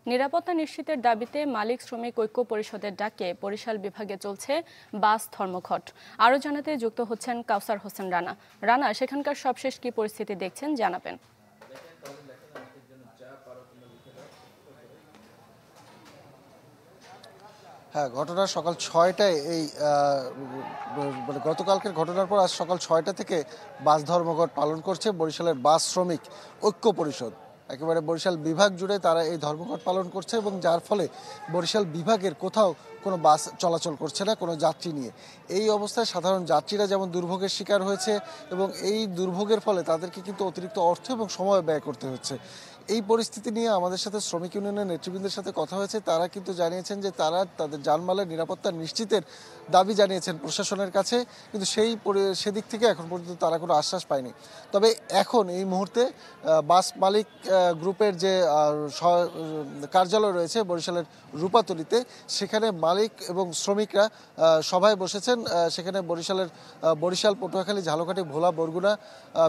নিরাপত্তা নিশ্চিতের দাবিতে মালিক শ্রমিক ঐক্য পরিষদের ডাকে বরিশাল বিভাগে চলছে বাস ধর্মঘট। আরও জানাতে যুক্ত হচ্ছেন কাউসার হোসেন রানা। রানা, সেখানকার সবশেষ কি পরিস্থিতি দেখছেন জানাবেন। হ্যাঁ, ঘটনা সকাল ৬টায় এই গতকালকের ঘটনার পর আজ সকাল ৬টা থেকে বাস ধর্মঘট পালন করছে বরিশালের বাস শ্রমিক ঐক্য পরিষদ। একেবারে বরিশাল বিভাগ জুড়ে তারা এই ধর্মঘট পালন করছে এবং যার ফলে বরিশাল বিভাগের কোথাও কোনো বাস চলাচল করছে না কোনো যাত্রী নিয়ে। এই অবস্থায় সাধারণ যাত্রীরা যেমন দুর্ভোগের শিকার হয়েছে এবং এই দুর্ভোগের ফলে তাদেরকে কিন্তু অতিরিক্ত অর্থ এবং সময় ব্যয় করতে হচ্ছে। এই পরিস্থিতি নিয়ে আমাদের সাথে শ্রমিক ইউনিয়নের নেতৃবৃন্দের সাথে কথা হয়েছে। তারা কিন্তু জানিয়েছেন যে তারা তাদের জানমালের নিরাপত্তা নিশ্চিতের দাবি জানিয়েছেন প্রশাসনের কাছে, কিন্তু সেদিক থেকে এখন পর্যন্ত তারা কোনো আশ্বাস পায়নি। তবে এখন এই মুহূর্তে বাস মালিক গ্রুপের যে কার্যালয় রয়েছে বরিশালের রূপাতলিতে, সেখানে মালিক এবং শ্রমিকরা সভায় বসেছেন। সেখানে বরিশাল, পটুয়াখালী, ঝালকাঠি, ভোলা, বরগুনা,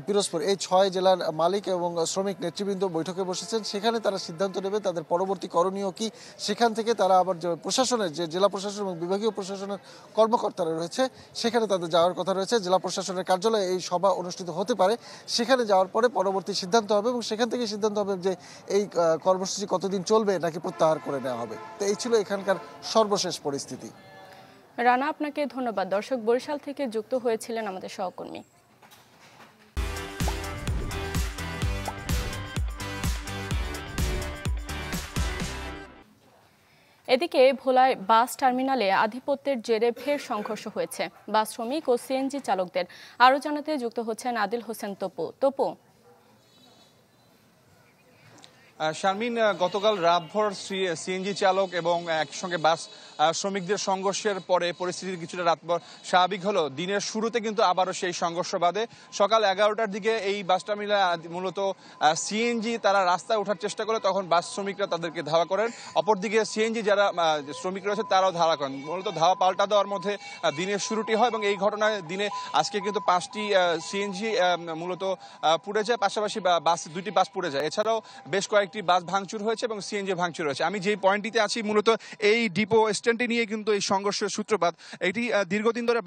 পিরোজপুর এই ৬ জেলার মালিক এবং শ্রমিক নেতৃবৃন্দ বৈঠকে বসেছেন। সেখানে তারা সিদ্ধান্ত নেবে তাদের পরবর্তী করণীয় কি। সেখান থেকে তারা আবার প্রশাসনের যে জেলা প্রশাসন এবং বিভাগীয় প্রশাসনের কর্মকর্তারা রয়েছে সেখানে তাদের যাওয়ার কথা রয়েছে। জেলা প্রশাসনের কার্যালয়ে এই সভা অনুষ্ঠিত হতে পারে। সেখানে যাওয়ার পরে পরবর্তী সিদ্ধান্ত হবে এবং সেখান থেকে সিদ্ধান্ত হবে যে এই কর্মসূচি কতদিন চলবে নাকি প্রত্যাহার করে নেওয়া হবে। তো এই ছিল এখানকার সর্বশেষ পরিস্থিতি। রানা, আপনাকে ধন্যবাদ। দর্শক, বরিশাল থেকে যুক্ত হয়েছিলেন আমাদের সহকর্মী। এদিকে ভোলায় বাস টার্মিনালে আধিপত্যের জেরে ফের সংঘর্ষ হয়েছে বাস শ্রমিক ও সিএনজি চালকদের। আরও জানাতে যুক্ত হচ্ছেন আদিল হোসেন তপু। শারমিন, গতকাল রাতভর সিএনজি চালক এবং একসঙ্গে বাস শ্রমিকদের সংঘর্ষের পরে পরিস্থিতি কিছুটা রাতভর স্বাভাবিক হলো। দিনের শুরুতে কিন্তু আবারও সেই সংঘর্ষ বাধে। সকাল 11টার দিকে এই বাস টার্মিনালে মূলত সিএনজি তারা রাস্তায় ওঠার চেষ্টা করে, তখন বাস শ্রমিকরা তাদেরকে ধাওয়া করেন। অপরদিকে সিএনজি যারা শ্রমিক রয়েছে তারাও ধাওয়া করেন। মূলত ধাওয়া পাল্টা দেওয়ার মধ্যে দিনের শুরুটি হয় এবং এই ঘটনায় দিনে আজকে কিন্তু 5টি সিএনজি মূলত পুড়ে যায়, পাশাপাশি দুটি বাস পুড়ে যায়। এছাড়াও বেশ কয়েকটি বাস ভাঙচুর হয়েছে এবং সিএনজি ভাঙচুর হয়েছে। আমি যেই পয়েন্টটিতে আছি মূলত এই ডিপো স্ট্যান্ডটি নিয়ে কিন্তু এই সংঘর্ষের সূত্রপাত। এটি দীর্ঘদিন ধরে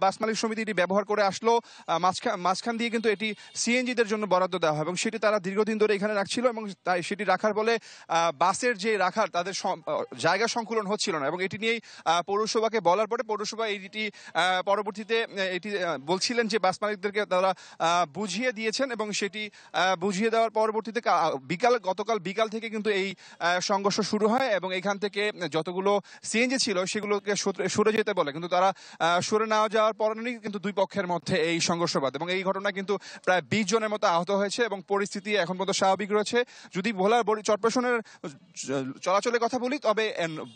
বাস মালিক সমিতি এটি ব্যবহার করে আসলো। মাঝখান দিয়ে কিন্তু এটি সিএনজিদের জন্য বরাদ্দ দেওয়া হয় এবং সেটি তারা দীর্ঘদিন ধরে এখানে রাখছিল এবং তাই সেটি রাখার ফলে বাসের যে রাখার তাদের জায়গা সংকুলন হচ্ছিল না এবং এটি নিয়েই পৌরসভাকে বলার পরে পৌরসভা এইটি পরবর্তীতে এটি বলছিলেন যে বাস মালিকদেরকে তারা বুঝিয়ে দিয়েছেন এবং সেটি বুঝিয়ে দেওয়ার পরবর্তীতে গতকাল বিকাল থেকে কিন্তু এই সংঘর্ষ শুরু হয় এবং এখান থেকে যতগুলো সিএনজি ছিল সেগুলোকে সরে যেতে বলে, কিন্তু তারা সরে না যাওয়ার পরই কিন্তু দুই পক্ষের মধ্যে এই সংঘর্ষবাদ এবং এই ঘটনা কিন্তু প্রায় 20 জনের মতো আহত হয়েছে এবং পরিস্থিতি এখন পর্যন্ত স্বাভাবিক রয়েছে। যদি ভোলার চরপেশনের চলাচলের কথা বলি, তবে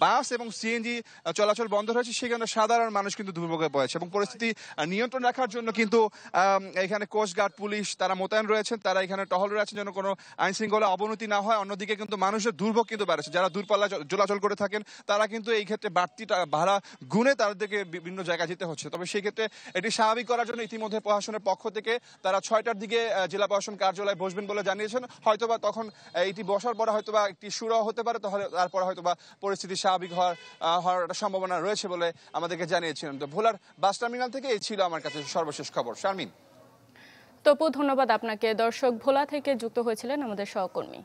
বাস এবং সিএনজি চলাচল বন্ধ হয়েছে, সেখানে সাধারণ মানুষ কিন্তু দুর্ভোগে পড়েছে এবং পরিস্থিতি নিয়ন্ত্রণ রাখার জন্য কিন্তু এখানে কোস্টগার্ড, পুলিশ তারা মোতায়েন রয়েছেন, তারা এখানে টহল রয়েছেন যেন কোনো আইন শৃঙ্খলা অবনতি না হয়। অন্যদিকে কিন্তু মানুষের দুর্ভোগ কিন্তু বাড়ছে। যারা দূরপাল্লা চলাচল করে থাকেন তারা কিন্তু এই ক্ষেত্রে বাড়তি ভাড়া গুনে তাদেরকে বিভিন্ন জায়গায় যেতে হচ্ছে। তবে সেই ক্ষেত্রে এটি স্বাভাবিক করার জন্য ইতিমধ্যে প্রশাসনের পক্ষ থেকে তারা 6টার দিকে জেলা প্রশাসন কার্যালয়ে বসবেন বলে জানিয়েছেন। হয়তোবা তখন এটি বসার পরে হয়তোবা একটি সুরাও হতে পারে, তাহলে তারপর হয়তোবা পরিস্থিতি স্বাভাবিক হওয়ার সম্ভাবনা রয়েছে বলে আমাদেরকে জানিয়েছিলেন। তো ভোলার বাস টার্মিনাল থেকে এই ছিল আমার কাছে সর্বশেষ খবর। শারমিন। তপু, ধন্যবাদ আপনাকে। দর্শক, ভোলা থেকে যুক্ত হয়েছিলেন আমাদের সহকর্মী।